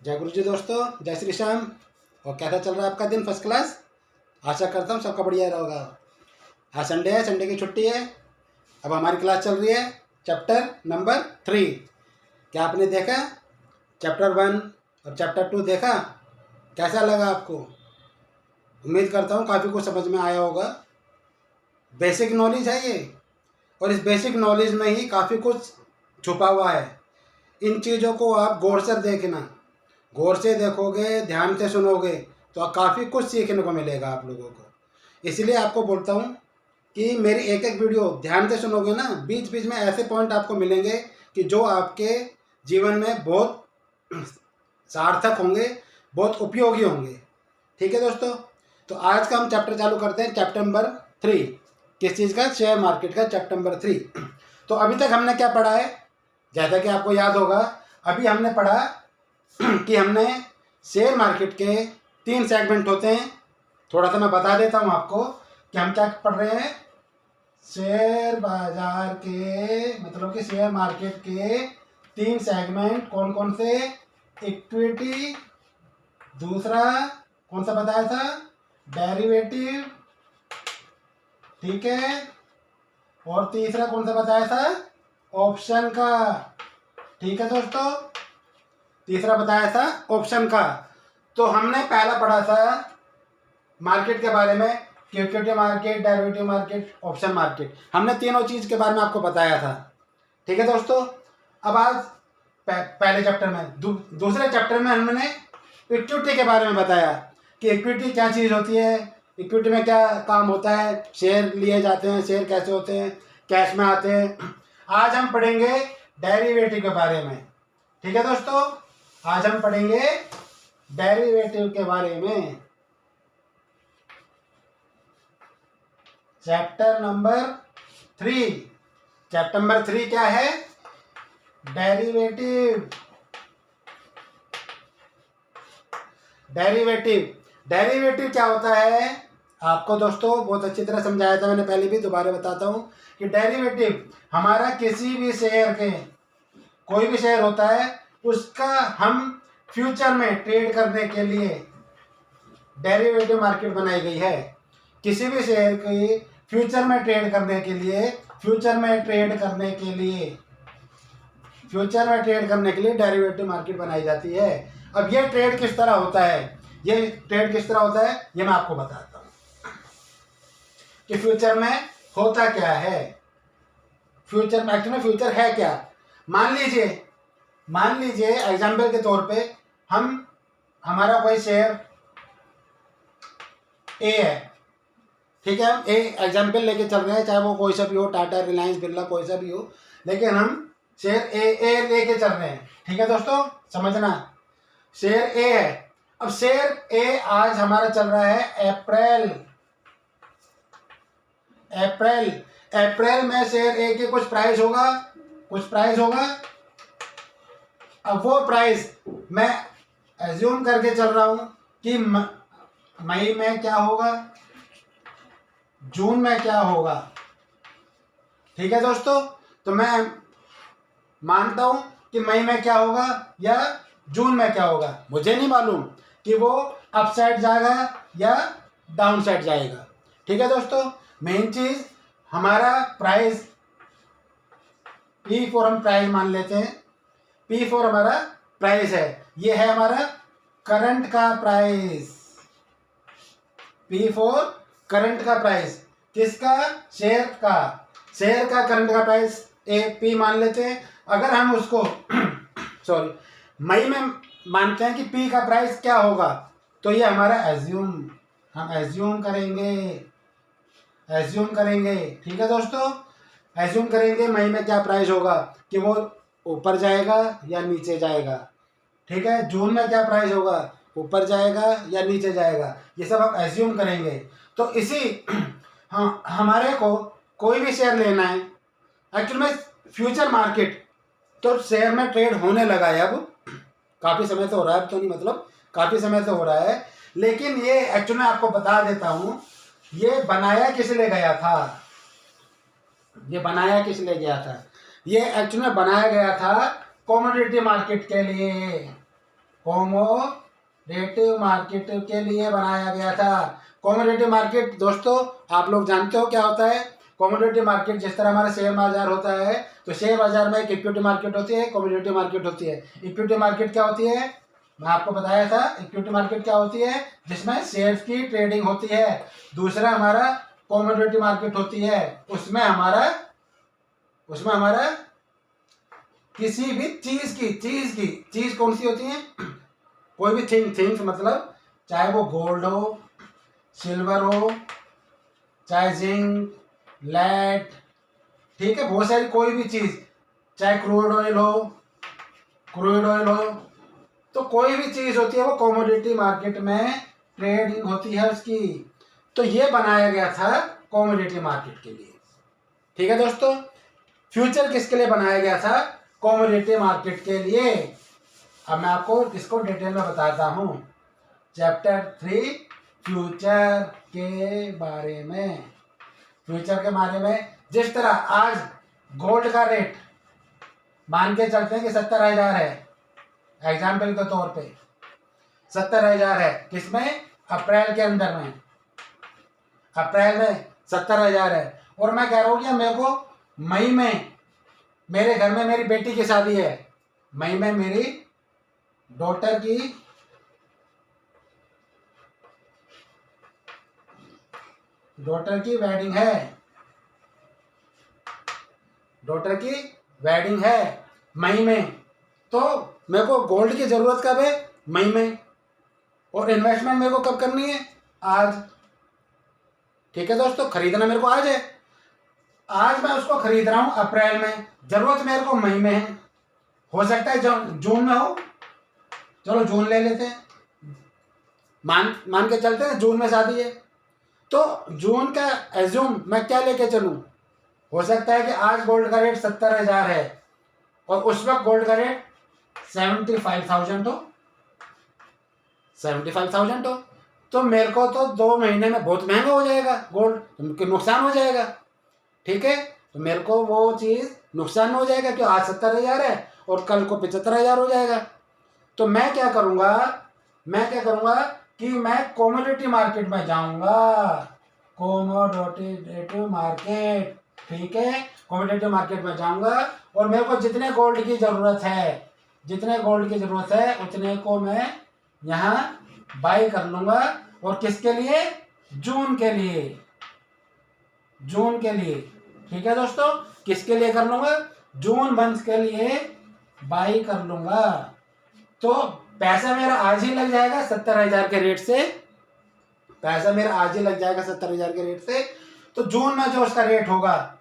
जय गुरु जी दोस्तों, जय श्री श्याम। और कैसा चल रहा है आपका दिन? First class. आशा करता हूँ सबका बढ़िया रहेगा। आज संडे है, संडे की छुट्टी है। अब हमारी क्लास चल रही है चैप्टर नंबर 3। क्या आपने देखा? चैप्टर 1 और चैप्टर 2 देखा? कैसा लगा आपको? उम्मीद करता हूँ काफ़ी कुछ समझ में आया होगा। बेसिक नॉलेज है ये, और इस बेसिक नॉलेज में ही काफ़ी कुछ छुपा हुआ है। इन चीज़ों को आप गौर से देखना, गौर से देखोगे, ध्यान से सुनोगे तो काफ़ी कुछ सीखने को मिलेगा आप लोगों को। इसलिए आपको बोलता हूँ कि मेरी एक एक वीडियो ध्यान से सुनोगे ना, बीच बीच में ऐसे पॉइंट आपको मिलेंगे कि जो आपके जीवन में बहुत सार्थक होंगे, बहुत उपयोगी होंगे। ठीक है दोस्तों, तो आज का हम चैप्टर चालू करते हैं, चैप्टर नंबर 3। किस चीज़ का? शेयर मार्केट का, चैप्टर नंबर 3। तो अभी तक हमने क्या पढ़ा है? जैसा कि आपको याद होगा, अभी हमने पढ़ा कि हमने शेयर मार्केट के 3 सेगमेंट होते हैं। थोड़ा सा मैं बता देता हूँ आपको कि हम क्या पढ़ रहे हैं। शेयर बाजार के मतलब कि शेयर मार्केट के 3 सेगमेंट कौन कौन से? इक्विटी, दूसरा कौन सा बताया था? डेरिवेटिव, ठीक है, और तीसरा कौन सा बताया था? ऑप्शन का। ठीक है दोस्तों, तीसरा बताया था ऑप्शन का। तो हमने पहला पढ़ा था मार्केट के बारे में, equity market, derivative market, option market. हमने तीनों चीज के बारे में आपको बताया था। ठीक है दोस्तों, अब आज पहले चैप्टर में दूसरे चैप्टर में हमने इक्विटी के बारे में बताया कि इक्विटी क्या चीज होती है, इक्विटी में क्या काम होता है, शेयर लिए जाते हैं, शेयर कैसे होते हैं, कैश में आते हैं। आज हम पढ़ेंगे डेरिवेटिव के बारे में। ठीक है दोस्तों, आज हम पढ़ेंगे डेरिवेटिव के बारे में। Chapter number 3। चैप्टर नंबर 3 क्या है? डेरिवेटिव। डेरिवेटिव डेरिवेटिव क्या होता है? आपको दोस्तों बहुत अच्छी तरह समझाया था मैंने पहले भी, दोबारा बताता हूं कि डेरिवेटिव हमारा किसी भी शेयर के, कोई भी शेयर होता है उसका हम फ्यूचर में ट्रेड करने के लिए डेरिवेटिव मार्केट बनाई गई है। किसी भी शेयर की फ्यूचर में ट्रेड करने के लिए, फ्यूचर में ट्रेड करने के लिए डेरिवेटिव मार्केट बनाई जाती है। अब ये ट्रेड किस तरह होता है, ये मैं आपको बताता हूँ कि फ्यूचर में होता क्या है। फ्यूचर में एक्चुअली फ्यूचर है क्या? मान लीजिए एग्जाम्पल के तौर पे हमारा कोई शेयर ए है। ठीक है, हम ए एग्जाम्पल लेके चल रहे हैं, चाहे वो कोई सा भी हो, टाटा, रिलायंस, बिरला, कोई सा भी हो, लेकिन हम शेयर ए लेके चल रहे हैं। ठीक है दोस्तों, समझना, शेयर ए है। अब शेयर ए आज हमारा चल रहा है अप्रैल में शेयर ए के कुछ प्राइस होगा। अब वो प्राइस मैं एज्यूम करके चल रहा हूं कि मई में क्या होगा, जून में क्या होगा। ठीक है दोस्तों, तो मैं मानता हूं कि मई में क्या होगा या जून में क्या होगा। मुझे नहीं मालूम कि वो अप साइड जाएगा या डाउन साइड जाएगा। ठीक है दोस्तों, मेन चीज हमारा प्राइस P4 हम प्राइस मान लेते हैं। P4 हमारा प्राइस है, ये है हमारा करंट का प्राइस। P4 करंट का प्राइस किसका? शेयर का करंट का प्राइस P मान लेते हैं। अगर हम उसको मई में मानते हैं कि P का प्राइस क्या होगा, तो ये हमारा हम एज्यूम करेंगे। ठीक है दोस्तों, एज्यूम करेंगे मई में क्या प्राइस होगा, कि वो ऊपर जाएगा या नीचे जाएगा। ठीक है, जून में क्या प्राइस होगा, ऊपर जाएगा या नीचे जाएगा, ये सब हम एज्यूम करेंगे। तो हमारे को कोई भी शेयर लेना है, एक्चुअल में फ्यूचर मार्केट तो शेयर में ट्रेड होने लगा है। अब काफ़ी समय से हो रहा है, अब तो नहीं, मतलब काफ़ी समय से हो रहा है। लेकिन ये एक्चुअल में आपको बता देता हूँ, ये बनाया किस लिए गया था? ये एक्चुअली में बनाया गया था कमोडिटी मार्केट के लिए। कॉमोडेटिव मार्केट के लिए बनाया गया था। कॉमोडेटिव मार्केट दोस्तों आप लोग जानते हो क्या होता है। कॉमोडिटी मार्केट जिस तरह हमारा शेयर बाजार होता है, तो शेयर बाजार में एक इक्विटी मार्केट होती है, कॉमोडिटी मार्केट होती है। इक्विटी मार्केट क्या होती है, मैं आपको बताया था। इक्विटी मार्केट क्या होती है, जिसमें शेयर्स की ट्रेडिंग होती है। दूसरा हमारा कॉमोडिटी मार्केट होती है, उसमें हमारा किसी भी चीज कौन सी होती है, कोई भी थिंग्स मतलब चाहे वो गोल्ड हो, सिल्वर हो, चाहे जिंक, लेड, ठीक है, बहुत सारी कोई भी चीज, चाहे क्रूड ऑयल हो, तो कोई भी चीज होती है वो कॉमोडिटी मार्केट में ट्रेडिंग होती है उसकी। तो ये बनाया गया था कॉमोडिटी मार्केट के लिए। ठीक है दोस्तों, फ्यूचर किसके लिए बनाया गया था, कॉमोडिटी मार्केट के लिए। अब मैं आपको इसको डिटेल में बताता हूँ। चैप्टर 3 फ्यूचर के बारे में। जिस तरह आज गोल्ड का रेट मान के चलते हैं कि 70,000 है, एग्जाम्पल के तौर पे 70,000 है, किसमें, अप्रैल के अंदर में, अप्रैल में 70,000 है। और मैं कह रहा हूँ कि मेरे को मई में मेरे घर में मेरी बेटी की शादी है, मई में मेरी डॉटर की वेडिंग है मई में। तो मेरे को गोल्ड की जरूरत कब है, मई में, और इन्वेस्टमेंट मेरे को कब करनी है, आज। ठीक है दोस्तों, खरीदना मेरे को आज है, आज मैं उसको खरीद रहा हूं अप्रैल में, जरूरत मेरे को मई में है। हो सकता है जून में हो, चलो जून ले लेते हैं, मान के चलते हैं जून में शादी है, तो जून का एज्यूम मैं क्या लेके चलूं, हो सकता है कि आज गोल्ड का रेट 70,000 है और उस वक्त गोल्ड का रेट 75,000 हो, तो मेरे को तो 2 महीने में बहुत महंगा हो जाएगा गोल्ड, तो नुकसान हो जाएगा। ठीक है, तो मेरे को वो चीज़ नुकसान हो जाएगा कि आज 70,000 है और कल को 75,000 हो जाएगा। तो मैं क्या करूँगा कि मैं कॉमोडिटी मार्केट में जाऊँगा, कॉमोडिटी मार्केट। ठीक है, कॉमोडिटी मार्केट में जाऊँगा और मेरे को जितने गोल्ड की ज़रूरत है उतने को मैं यहाँ बाई कर लूँगा। और किसके लिए, जून के लिए। ठीक है दोस्तों, किसके लिए कर लूँगा, जून मंथ के लिए बाई कर लूँगा। तो पैसा मेरा आज ही लग जाएगा 70,000 के रेट से, तो जून में जो उसका रेट होगा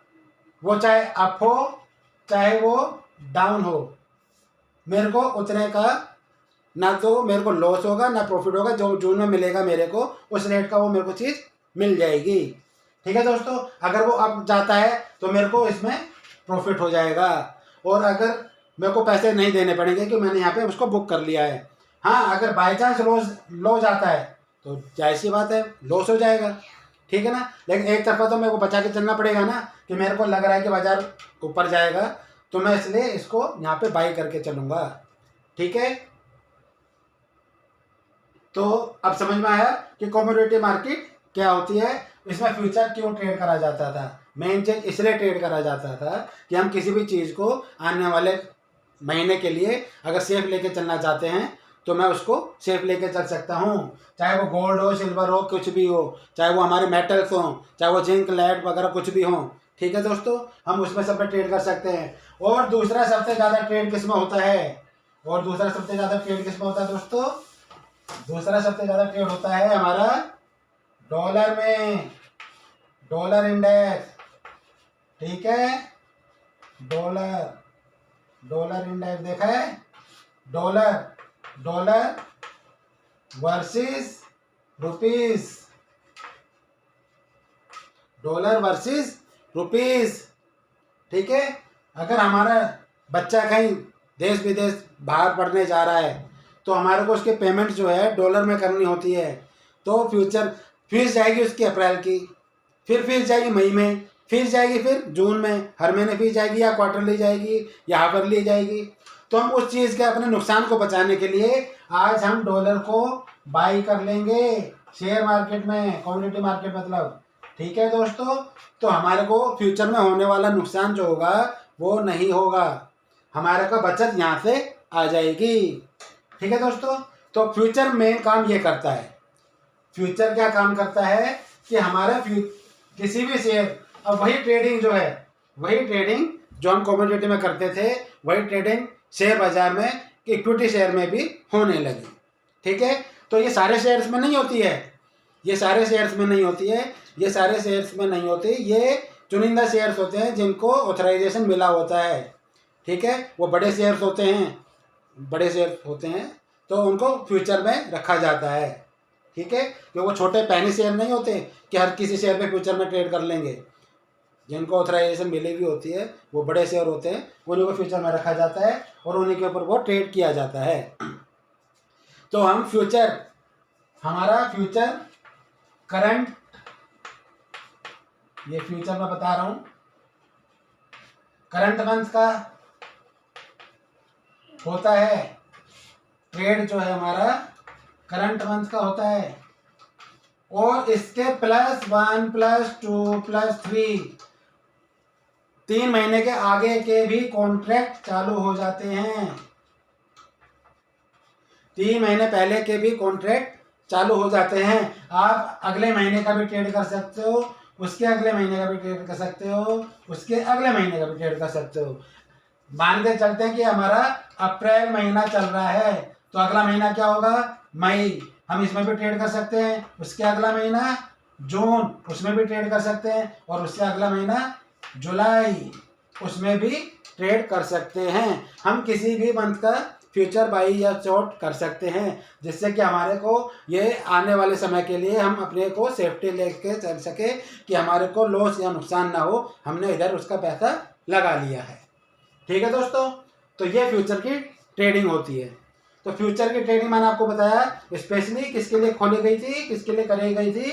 वो चाहे अप हो चाहे वो डाउन हो, मेरे को उतने का ना तो मेरे को लॉस होगा ना प्रॉफिट होगा, जो जून में मिलेगा मेरे को उस रेट का वो मेरे को चीज़ मिल जाएगी। ठीक है दोस्तों, अगर वो अप जाता है तो मेरे को इसमें प्रॉफिट हो जाएगा, और अगर मेरे को पैसे नहीं देने पड़ेंगे कि मैंने यहाँ पे उसको बुक कर लिया है। हाँ, अगर बाई चांस लॉस आता है तो जाहिर सी बात है लॉस हो जाएगा। ठीक है ना, लेकिन एक तरफा तो मेरे को बचा के चलना पड़ेगा ना, कि मेरे को लग रहा है कि बाजार ऊपर जाएगा, तो मैं इसलिए इसको यहाँ पे बाई करके चलूँगा। ठीक है, तो अब समझ में आया कि कॉमोडिटी मार्केट क्या होती है, इसमें फ्यूचर क्यों ट्रेड करा जाता था। मेन चीज इसलिए ट्रेड करा जाता था कि हम किसी भी चीज़ को आने वाले महीने के लिए अगर सेफ लेके चलना चाहते हैं तो मैं उसको सेफ लेके चल सकता हूँ, चाहे वो गोल्ड हो, सिल्वर हो, कुछ भी हो, चाहे वो हमारे मेटल्स हो, चाहे वो जिंक, लेड वगैरह कुछ भी हो। ठीक है दोस्तों, हम उसमें सब में ट्रेड कर सकते हैं। और दूसरा सबसे ज़्यादा ट्रेड किस में होता है, दूसरा सबसे ज़्यादा ट्रेड होता है हमारा डॉलर में, डॉलर इंडेक्स। ठीक है, डॉलर इंडेक्स देखा है, डॉलर वर्सेस रुपीस। ठीक है, अगर हमारा बच्चा कहीं देश विदेश बाहर पढ़ने जा रहा है तो हमारे को उसके पेमेंट जो है डॉलर में करनी होती है। तो फ्यूचर फीस जाएगी उसकी अप्रैल की, फिर फीस जाएगी मई में, फीस जाएगी फिर जून में, हर महीने फीस जाएगी या क्वार्टरली जाएगी या हाफरली जाएगी। तो हम उस चीज़ के अपने नुकसान को बचाने के लिए आज हम डॉलर को बाई कर लेंगे शेयर मार्केट में, कम्युनिटी मार्केट मतलब। ठीक है दोस्तों, तो हमारे को फ्यूचर में होने वाला नुकसान जो होगा वो नहीं होगा, हमारे को बचत यहाँ से आ जाएगी। ठीक है दोस्तों, तो फ्यूचर मेन काम ये करता है। फ्यूचर क्या काम करता है कि हमारा किसी भी शेयर, अब वही ट्रेडिंग जो है, वही ट्रेडिंग जो हम कमोडिटी में करते थे, वही ट्रेडिंग शेयर बाजार में, इक्विटी शेयर में भी होने लगी। ठीक है, तो ये सारे शेयर्स में नहीं होती है, ये सारे शेयर्स में नहीं होती है, ये सारे शेयर्स में नहीं होती, ये चुनिंदा शेयर्स होते हैं जिनको ऑथराइजेशन मिला होता है। ठीक है, वो बड़े शेयर्स होते हैं, बड़े शेयर्स होते हैं, तो उनको फ्यूचर में रखा जाता है। ठीक है, क्योंकि वो छोटे पैनी शेयर नहीं होते कि हर किसी शेयर पे फ्यूचर में ट्रेड कर लेंगे। जिनको ऑथराइजेशन मिली हुई होती है वो बड़े शेयर होते हैं, उन्हीं को फ्यूचर में रखा जाता है और उन्हीं के ऊपर वो ट्रेड किया जाता है। तो हम फ्यूचर, हमारा फ्यूचर करंट, ये फ्यूचर मैं बता रहा हूँ, करंट मंथ का होता है ट्रेड, जो है हमारा करंट मंथ का होता है, और इसके +1 +2 +3 3 महीने के आगे के भी कॉन्ट्रैक्ट चालू हो जाते हैं। 3 महीने पहले के भी कॉन्ट्रैक्ट चालू हो जाते हैं। आप अगले महीने का भी ट्रेड कर सकते हो, उसके अगले महीने का भी ट्रेड कर सकते हो, उसके अगले महीने का भी ट्रेड कर सकते हो। मान के चलते हैं कि हमारा अप्रैल महीना चल रहा है, तो अगला महीना क्या होगा, मई, हम इसमें भी ट्रेड कर सकते हैं। उसके अगला महीना जून, उसमें भी ट्रेड कर सकते हैं, और उससे अगला महीना जुलाई, उसमें भी ट्रेड कर सकते हैं। हम किसी भी मंथ का फ्यूचर बाई या शॉर्ट कर सकते हैं, जिससे कि हमारे को ये आने वाले समय के लिए हम अपने को सेफ्टी लेके चल सके कि हमारे को लॉस या नुकसान ना हो, हमने इधर उसका पैसा लगा लिया है। ठीक है दोस्तों, तो ये फ्यूचर की ट्रेडिंग होती है। तो फ्यूचर की ट्रेडिंग मैंने आपको बताया स्पेशली किसके लिए खोली गई थी, किसके लिए कराई गई थी,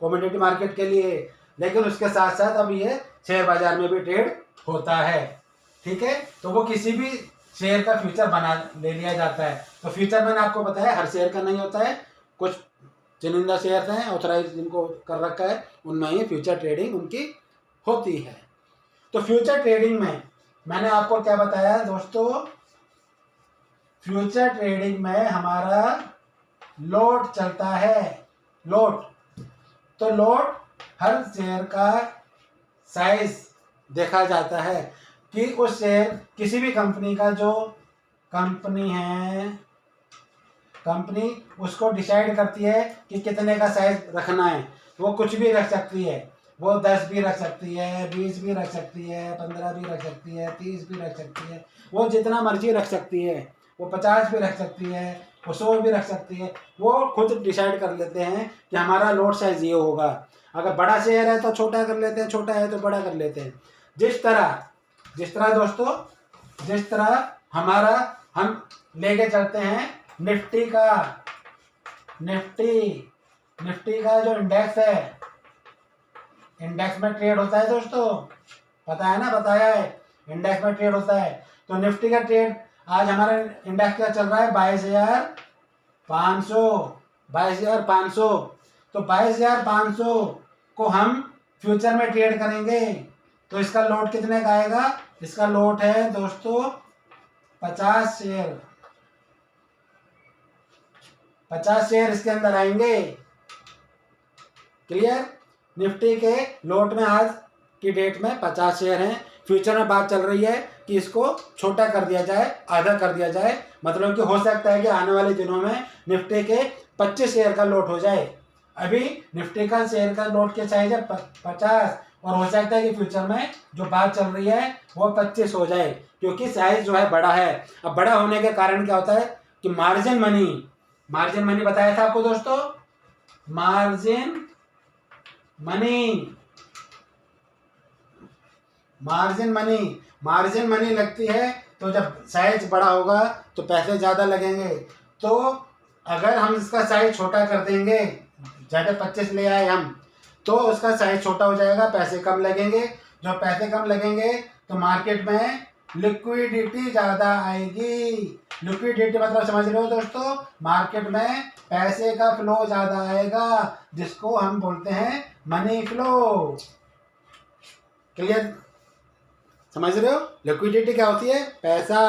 कमोडिटी मार्केट के लिए, लेकिन उसके साथ साथ अब ये शेयर बाजार में भी ट्रेड होता है। ठीक है, तो वो किसी भी शेयर का फ्यूचर बना ले लिया जाता है। तो फ्यूचर मैंने आपको बताया हर शेयर का नहीं होता है, कुछ चुनिंदा शेयर हैं ऑथराइज जिनको कर रखा है, उनमें ही फ्यूचर ट्रेडिंग उनकी होती है। तो फ्यूचर ट्रेडिंग में मैंने आपको क्या बताया दोस्तों, फ्यूचर ट्रेडिंग में हमारा लोट चलता है, लोट। तो लोट हर शेयर का साइज देखा जाता है कि उस शेयर, किसी भी कंपनी का जो कंपनी है, कंपनी उसको डिसाइड करती है कि कितने का साइज रखना है। वो कुछ भी रख सकती है, वो 10 भी रख सकती है, 20 भी रख सकती है, 15 भी रख सकती है, 30 भी रख सकती है, वो जितना मर्जी रख सकती है, वो 50 भी रख सकती है, वो 100 भी रख सकती है। वो खुद डिसाइड कर लेते हैं कि हमारा लोट साइज ये होगा। अगर बड़ा शेयर है तो छोटा कर लेते हैं, छोटा है तो बड़ा कर लेते हैं। जिस तरह दोस्तों, जिस तरह हमारा हम लेके चलते हैं निफ्टी का जो इंडेक्स है, इंडेक्स में ट्रेड होता है दोस्तों, पता है ना, बताया है, इंडेक्स में ट्रेड होता है। तो निफ्टी का ट्रेड आज हमारा इंडेक्स क्या चल रहा है, 22,500। तो 22,500 को हम फ्यूचर में ट्रेड करेंगे, तो इसका लोट कितने का आएगा, इसका लोट है दोस्तों 50 शेयर, 50 शेयर इसके अंदर आएंगे। क्लियर, निफ्टी के लोट में आज की डेट में 50 शेयर हैं। फ्यूचर में बात चल रही है कि इसको छोटा कर दिया जाए, आधा कर दिया जाए, मतलब कि हो सकता है कि आने वाले दिनों में निफ्टी के 25 शेयर का लोट हो जाए। अभी निफ्टी का शेयर का लोट के साइज है 50, और हो सकता है कि फ्यूचर में जो बात चल रही है वो 25 हो जाए, क्योंकि साइज जो है बड़ा है। अब बड़ा होने के कारण क्या होता है कि मार्जिन मनी बताया था आपको दोस्तों, मार्जिन मनी लगती है। तो जब साइज बड़ा होगा तो पैसे ज़्यादा लगेंगे। तो अगर हम इसका साइज छोटा कर देंगे, ज़्यादा 25 ले आए हम, तो उसका साइज छोटा हो जाएगा, पैसे कम लगेंगे। जब पैसे कम लगेंगे तो मार्केट में लिक्विडिटी ज़्यादा आएगी। लिक्विडिटी मतलब समझ रहे हो दोस्तों, मार्केट में पैसे का फ्लो ज़्यादा आएगा, जिसको हम बोलते हैं मनी फ्लो। क्लियर? समझ रहे हो? लिक्विडिटी क्या होती है? पैसा।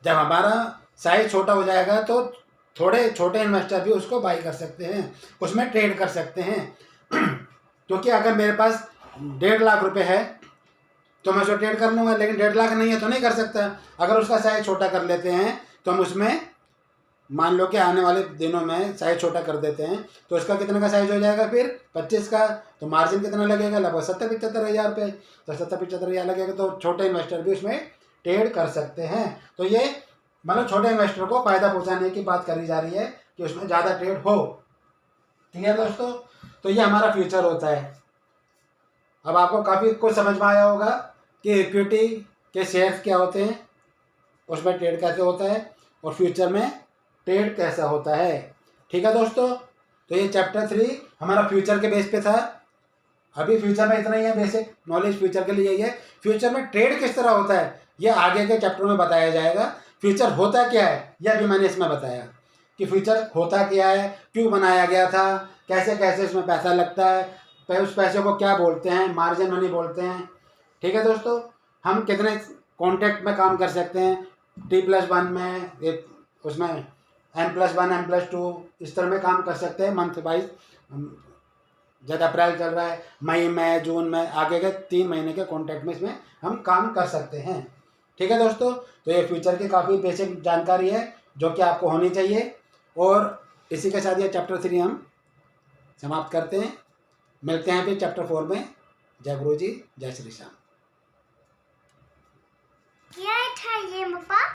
जब हमारा साइज छोटा हो जाएगा तो थोड़े छोटे इन्वेस्टर भी उसको बाई कर सकते हैं, उसमें ट्रेड कर सकते हैं। क्योंकि अगर मेरे पास 1.5 लाख रुपए है तो मैं उसको ट्रेड कर लूँगा, लेकिन 1.5 लाख नहीं है तो नहीं कर सकता। अगर उसका साइज छोटा कर लेते हैं तो हम उसमें, मान लो कि आने वाले दिनों में साइज छोटा कर देते हैं तो उसका कितने का साइज हो जाएगा फिर? 25 का। तो मार्जिन कितना लगेगा? लगभग 70-75 हज़ार रुपये। तो 70-75 हज़ार लगेगा तो छोटे इन्वेस्टर भी उसमें ट्रेड कर सकते हैं। तो ये मतलब छोटे इन्वेस्टर को फ़ायदा पहुंचाने की बात करी जा रही है कि उसमें ज़्यादा ट्रेड हो। ठीक है दोस्तों? तो ये हमारा फ्यूचर होता है। अब आपको काफ़ी कुछ समझ में आया होगा कि इक्विटी के शेयर्स क्या होते हैं, उसमें ट्रेड कैसे होता है, और फ्यूचर में ट्रेड कैसा होता है। ठीक है दोस्तों? तो ये चैप्टर 3 हमारा फ्यूचर के बेस पे था। अभी फ्यूचर में इतना ही है, बेसिक नॉलेज फ्यूचर के लिए यही है। फ्यूचर में ट्रेड किस तरह होता है ये आगे के चैप्टर में बताया जाएगा। फ्यूचर होता क्या है यह भी मैंने इसमें बताया कि फ्यूचर होता क्या है, क्यों बनाया गया था, कैसे कैसे इसमें पैसा लगता है, उस पैसे को क्या बोलते हैं, मार्जिन मनी बोलते हैं। ठीक है दोस्तों? हम कितने कॉन्ट्रैक्ट में काम कर सकते हैं, T+1 में, उसमें N+1 N+2 इस तरह में काम कर सकते हैं मंथ वाइज। जब अप्रैल चल रहा है, मई में, जून में, आगे के 3 महीने के कॉन्ट्रैक्ट में इसमें हम काम कर सकते हैं। ठीक है दोस्तों? तो ये फ्यूचर की काफ़ी बेसिक जानकारी है जो कि आपको होनी चाहिए। और इसी के साथ ये चैप्टर 3 हम समाप्त करते हैं। मिलते हैं फिर चैप्टर 4 में। जय गुरु जी, जय श्री श्याम। क्या था ये पापा?